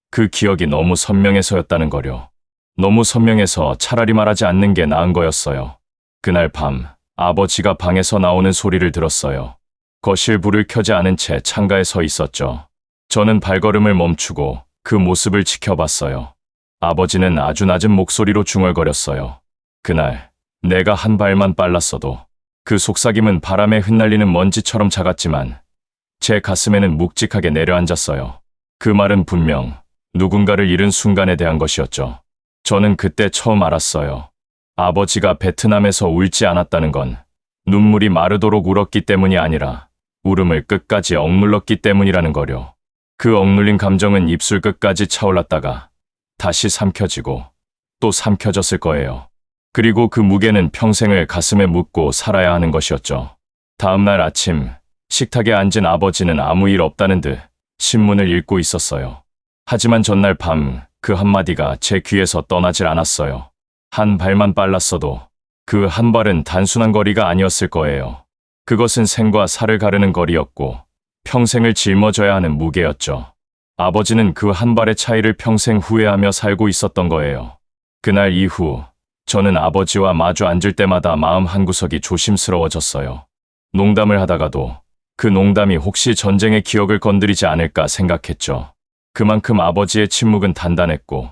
그 기억이 너무 선명해서였다는 거요. 너무 선명해서 차라리 말하지 않는 게 나은 거였어요. 그날 밤 아버지가 방에서 나오는 소리를 들었어요. 거실 불을 켜지 않은 채 창가에 서 있었죠. 저는 발걸음을 멈추고 그 모습을 지켜봤어요. 아버지는 아주 낮은 목소리로 중얼거렸어요. 그날 내가 한 발만 빨랐어도. 그 속삭임은 바람에 흩날리는 먼지처럼 작았지만 제 가슴에는 묵직하게 내려앉았어요. 그 말은 분명 누군가를 잃은 순간에 대한 것이었죠. 저는 그때 처음 알았어요. 아버지가 베트남에서 울지 않았다는 건 눈물이 마르도록 울었기 때문이 아니라 울음을 끝까지 억눌렀기 때문이라는 거요. 그 억눌린 감정은 입술 끝까지 차올랐다가 다시 삼켜지고 또 삼켜졌을 거예요. 그리고 그 무게는 평생을 가슴에 묻고 살아야 하는 것이었죠. 다음 날 아침 식탁에 앉은 아버지는 아무 일 없다는 듯 신문을 읽고 있었어요. 하지만 전날 밤 그 한마디가 제 귀에서 떠나질 않았어요. 한 발만 빨랐어도 그 한 발은 단순한 거리가 아니었을 거예요. 그것은 생과 사를 가르는 거리였고 평생을 짊어져야 하는 무게였죠. 아버지는 그 한 발의 차이를 평생 후회하며 살고 있었던 거예요. 그날 이후 저는 아버지와 마주 앉을 때마다 마음 한구석이 조심스러워졌어요. 농담을 하다가도 그 농담이 혹시 전쟁의 기억을 건드리지 않을까 생각했죠. 그만큼 아버지의 침묵은 단단했고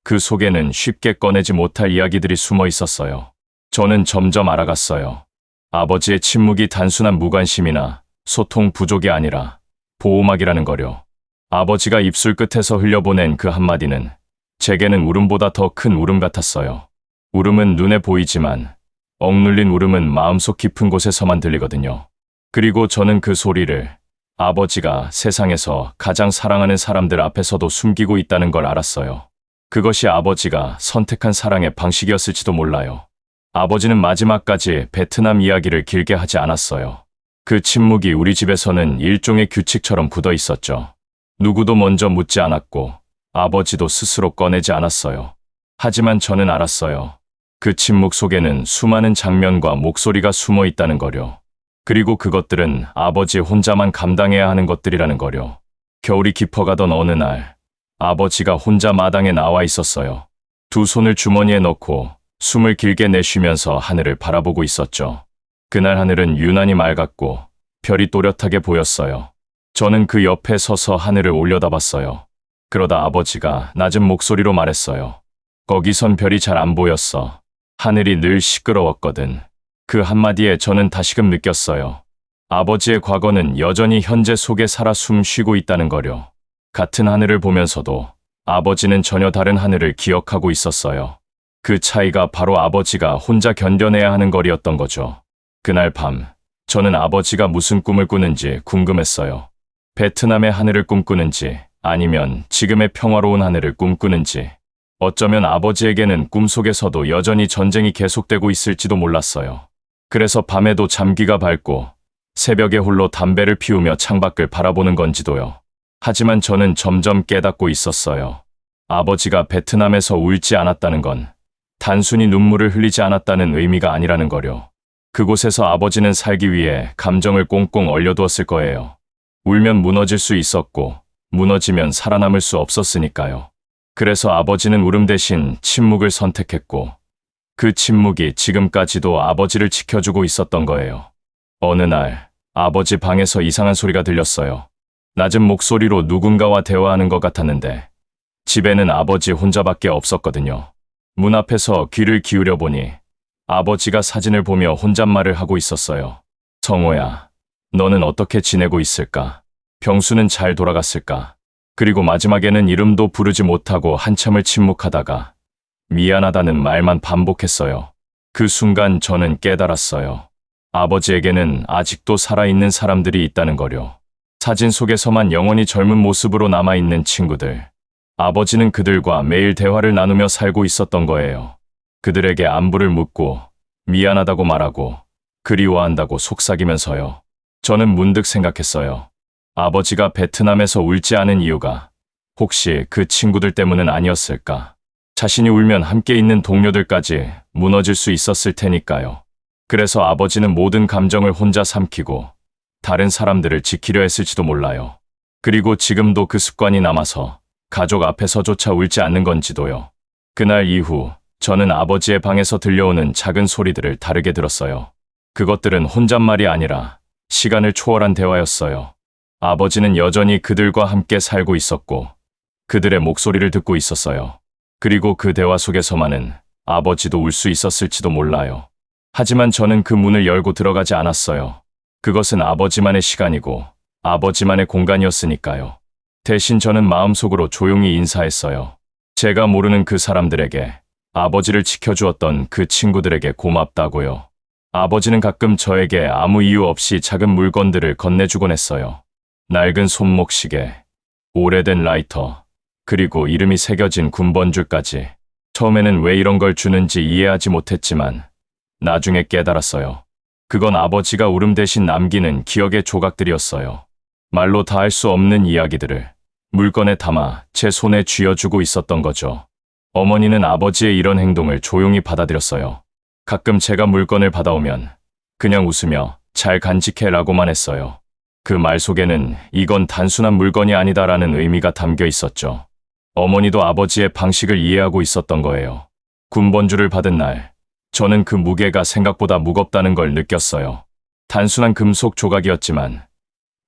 그 속에는 쉽게 꺼내지 못할 이야기들이 숨어 있었어요. 저는 점점 알아갔어요. 아버지의 침묵이 단순한 무관심이나 소통 부족이 아니라 보호막이라는 거요. 아버지가 입술 끝에서 흘려보낸 그 한마디는 제게는 울음보다 더 큰 울음 같았어요. 울음은 눈에 보이지만 억눌린 울음은 마음속 깊은 곳에서만 들리거든요. 그리고 저는 그 소리를 아버지가 세상에서 가장 사랑하는 사람들 앞에서도 숨기고 있다는 걸 알았어요. 그것이 아버지가 선택한 사랑의 방식이었을지도 몰라요. 아버지는 마지막까지 베트남 이야기를 길게 하지 않았어요. 그 침묵이 우리 집에서는 일종의 규칙처럼 굳어 있었죠. 누구도 먼저 묻지 않았고 아버지도 스스로 꺼내지 않았어요. 하지만 저는 알았어요. 그 침묵 속에는 수많은 장면과 목소리가 숨어 있다는 거요. 그리고 그것들은 아버지 혼자만 감당해야 하는 것들이라는 거요. 겨울이 깊어가던 어느 날 아버지가 혼자 마당에 나와 있었어요. 두 손을 주머니에 넣고 숨을 길게 내쉬면서 하늘을 바라보고 있었죠. 그날 하늘은 유난히 맑았고 별이 또렷하게 보였어요. 저는 그 옆에 서서 하늘을 올려다봤어요. 그러다 아버지가 낮은 목소리로 말했어요. 거기선 별이 잘 안 보였어. 하늘이 늘 시끄러웠거든. 그 한마디에 저는 다시금 느꼈어요. 아버지의 과거는 여전히 현재 속에 살아 숨 쉬고 있다는 거요. 같은 하늘을 보면서도 아버지는 전혀 다른 하늘을 기억하고 있었어요. 그 차이가 바로 아버지가 혼자 견뎌내야 하는 거리였던 거죠. 그날 밤, 저는 아버지가 무슨 꿈을 꾸는지 궁금했어요. 베트남의 하늘을 꿈꾸는지 아니면 지금의 평화로운 하늘을 꿈꾸는지. 어쩌면 아버지에게는 꿈속에서도 여전히 전쟁이 계속되고 있을지도 몰랐어요. 그래서 밤에도 잠귀가 밝고 새벽에 홀로 담배를 피우며 창밖을 바라보는 건지도요. 하지만 저는 점점 깨닫고 있었어요. 아버지가 베트남에서 울지 않았다는 건 단순히 눈물을 흘리지 않았다는 의미가 아니라는 거요. 그곳에서 아버지는 살기 위해 감정을 꽁꽁 얼려두었을 거예요. 울면 무너질 수 있었고 무너지면 살아남을 수 없었으니까요. 그래서 아버지는 울음 대신 침묵을 선택했고 그 침묵이 지금까지도 아버지를 지켜주고 있었던 거예요. 어느 날 아버지 방에서 이상한 소리가 들렸어요. 낮은 목소리로 누군가와 대화하는 것 같았는데 집에는 아버지 혼자밖에 없었거든요. 문 앞에서 귀를 기울여 보니 아버지가 사진을 보며 혼잣말을 하고 있었어요. 성호야, 너는 어떻게 지내고 있을까? 병수는 잘 돌아갔을까? 그리고 마지막에는 이름도 부르지 못하고 한참을 침묵하다가 미안하다는 말만 반복했어요. 그 순간 저는 깨달았어요. 아버지에게는 아직도 살아있는 사람들이 있다는 거요. 사진 속에서만 영원히 젊은 모습으로 남아있는 친구들. 아버지는 그들과 매일 대화를 나누며 살고 있었던 거예요. 그들에게 안부를 묻고 미안하다고 말하고 그리워한다고 속삭이면서요. 저는 문득 생각했어요. 아버지가 베트남에서 울지 않은 이유가 혹시 그 친구들 때문은 아니었을까? 자신이 울면 함께 있는 동료들까지 무너질 수 있었을 테니까요. 그래서 아버지는 모든 감정을 혼자 삼키고 다른 사람들을 지키려 했을지도 몰라요. 그리고 지금도 그 습관이 남아서 가족 앞에서조차 울지 않는 건지도요. 그날 이후 저는 아버지의 방에서 들려오는 작은 소리들을 다르게 들었어요. 그것들은 혼잣말이 아니라 시간을 초월한 대화였어요. 아버지는 여전히 그들과 함께 살고 있었고 그들의 목소리를 듣고 있었어요. 그리고 그 대화 속에서만은 아버지도 울 수 있었을지도 몰라요. 하지만 저는 그 문을 열고 들어가지 않았어요. 그것은 아버지만의 시간이고 아버지만의 공간이었으니까요. 대신 저는 마음속으로 조용히 인사했어요. 제가 모르는 그 사람들에게, 아버지를 지켜주었던 그 친구들에게 고맙다고요. 아버지는 가끔 저에게 아무 이유 없이 작은 물건들을 건네주곤 했어요. 낡은 손목시계, 오래된 라이터, 그리고 이름이 새겨진 군번줄까지. 처음에는 왜 이런 걸 주는지 이해하지 못했지만 나중에 깨달았어요. 그건 아버지가 울음 대신 남기는 기억의 조각들이었어요. 말로 다 할 수 없는 이야기들을 물건에 담아 제 손에 쥐어주고 있었던 거죠. 어머니는 아버지의 이런 행동을 조용히 받아들였어요. 가끔 제가 물건을 받아오면 그냥 웃으며 잘 간직해 라고만 했어요. 그 말 속에는 이건 단순한 물건이 아니다라는 의미가 담겨 있었죠. 어머니도 아버지의 방식을 이해하고 있었던 거예요. 군번줄을 받은 날, 저는 그 무게가 생각보다 무겁다는 걸 느꼈어요. 단순한 금속 조각이었지만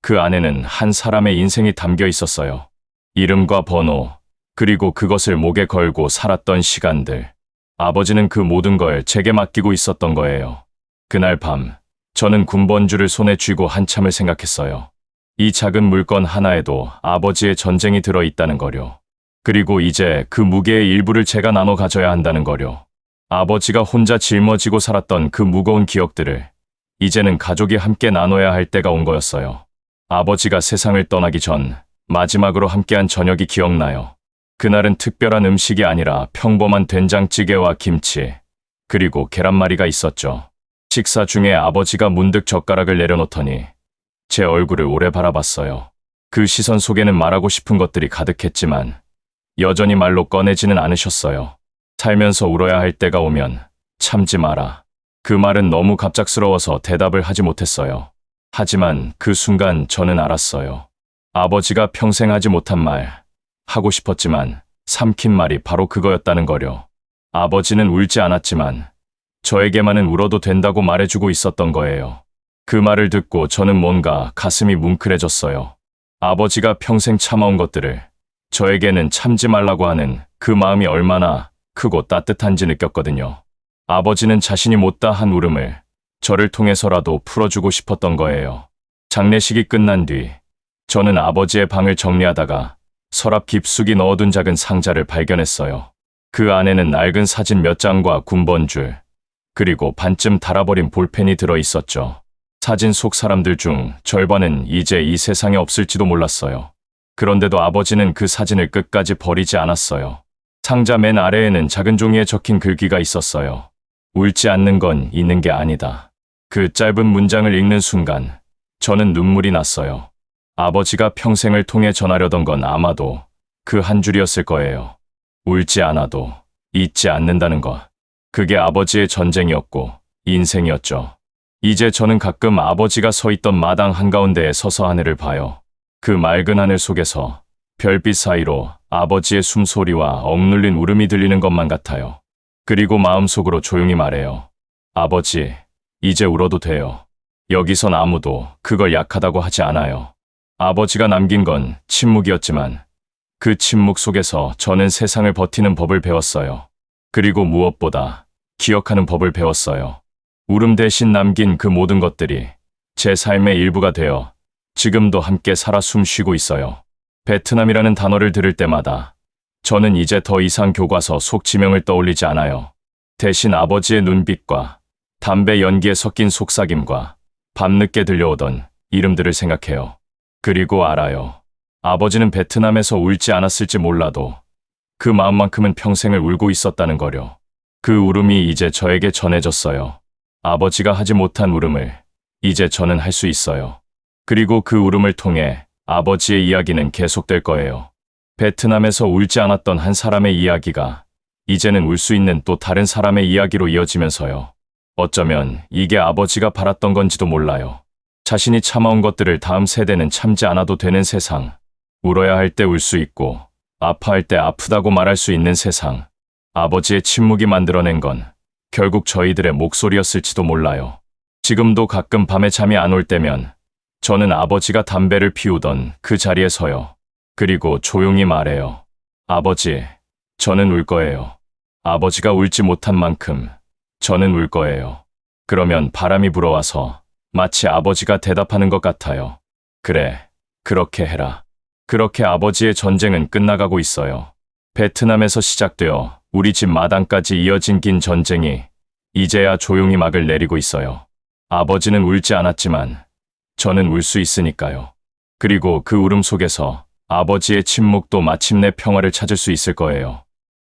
그 안에는 한 사람의 인생이 담겨 있었어요. 이름과 번호, 그리고 그것을 목에 걸고 살았던 시간들. 아버지는 그 모든 걸 제게 맡기고 있었던 거예요. 그날 밤, 저는 군번줄을 손에 쥐고 한참을 생각했어요. 이 작은 물건 하나에도 아버지의 전쟁이 들어있다는 거요. 그리고 이제 그 무게의 일부를 제가 나눠 가져야 한다는 거요. 아버지가 혼자 짊어지고 살았던 그 무거운 기억들을 이제는 가족이 함께 나눠야 할 때가 온 거였어요. 아버지가 세상을 떠나기 전 마지막으로 함께한 저녁이 기억나요. 그날은 특별한 음식이 아니라 평범한 된장찌개와 김치, 그리고 계란말이가 있었죠. 식사 중에 아버지가 문득 젓가락을 내려놓더니 제 얼굴을 오래 바라봤어요. 그 시선 속에는 말하고 싶은 것들이 가득했지만 여전히 말로 꺼내지는 않으셨어요. 살면서 울어야 할 때가 오면 참지 마라. 그 말은 너무 갑작스러워서 대답을 하지 못했어요. 하지만 그 순간 저는 알았어요. 아버지가 평생 하지 못한 말, 하고 싶었지만 삼킨 말이 바로 그거였다는 거요. 아버지는 울지 않았지만 저에게만은 울어도 된다고 말해주고 있었던 거예요. 그 말을 듣고 저는 뭔가 가슴이 뭉클해졌어요. 아버지가 평생 참아온 것들을 저에게는 참지 말라고 하는 그 마음이 얼마나 크고 따뜻한지 느꼈거든요. 아버지는 자신이 못다 한 울음을 저를 통해서라도 풀어주고 싶었던 거예요. 장례식이 끝난 뒤 저는 아버지의 방을 정리하다가 서랍 깊숙이 넣어둔 작은 상자를 발견했어요. 그 안에는 낡은 사진 몇 장과 군번줄, 그리고 반쯤 닳아버린 볼펜이 들어있었죠. 사진 속 사람들 중 절반은 이제 이 세상에 없을지도 몰랐어요. 그런데도 아버지는 그 사진을 끝까지 버리지 않았어요. 상자 맨 아래에는 작은 종이에 적힌 글귀가 있었어요. 울지 않는 건 있는 게 아니다. 그 짧은 문장을 읽는 순간 저는 눈물이 났어요. 아버지가 평생을 통해 전하려던 건 아마도 그 한 줄이었을 거예요. 울지 않아도 잊지 않는다는 것. 그게 아버지의 전쟁이었고 인생이었죠. 이제 저는 가끔 아버지가 서 있던 마당 한가운데에 서서 하늘을 봐요. 그 맑은 하늘 속에서 별빛 사이로 아버지의 숨소리와 억눌린 울음이 들리는 것만 같아요. 그리고 마음속으로 조용히 말해요. 아버지, 이제 울어도 돼요. 여기선 아무도 그걸 약하다고 하지 않아요. 아버지가 남긴 건 침묵이었지만 그 침묵 속에서 저는 세상을 버티는 법을 배웠어요. 그리고 무엇보다 기억하는 법을 배웠어요. 울음 대신 남긴 그 모든 것들이 제 삶의 일부가 되어 지금도 함께 살아 숨쉬고 있어요. 베트남이라는 단어를 들을 때마다 저는 이제 더 이상 교과서 속 지명을 떠올리지 않아요. 대신 아버지의 눈빛과 담배 연기에 섞인 속삭임과 밤늦게 들려오던 이름들을 생각해요. 그리고 알아요. 아버지는 베트남에서 울지 않았을지 몰라도 그 마음만큼은 평생을 울고 있었다는 거요. 그 울음이 이제 저에게 전해졌어요. 아버지가 하지 못한 울음을 이제 저는 할 수 있어요. 그리고 그 울음을 통해 아버지의 이야기는 계속될 거예요. 베트남에서 울지 않았던 한 사람의 이야기가 이제는 울 수 있는 또 다른 사람의 이야기로 이어지면서요. 어쩌면 이게 아버지가 바랐던 건지도 몰라요. 자신이 참아온 것들을 다음 세대는 참지 않아도 되는 세상. 울어야 할 때 울 수 있고 아파할 때 아프다고 말할 수 있는 세상. 아버지의 침묵이 만들어낸 건 결국 저희들의 목소리였을지도 몰라요. 지금도 가끔 밤에 잠이 안 올 때면 저는 아버지가 담배를 피우던 그 자리에 서요. 그리고 조용히 말해요. 아버지, 저는 울 거예요. 아버지가 울지 못한 만큼 저는 울 거예요. 그러면 바람이 불어와서 마치 아버지가 대답하는 것 같아요. 그래, 그렇게 해라. 그렇게 아버지의 전쟁은 끝나가고 있어요. 베트남에서 시작되어 우리 집 마당까지 이어진 긴 전쟁이 이제야 조용히 막을 내리고 있어요. 아버지는 울지 않았지만 저는 울 수 있으니까요. 그리고 그 울음 속에서 아버지의 침묵도 마침내 평화를 찾을 수 있을 거예요.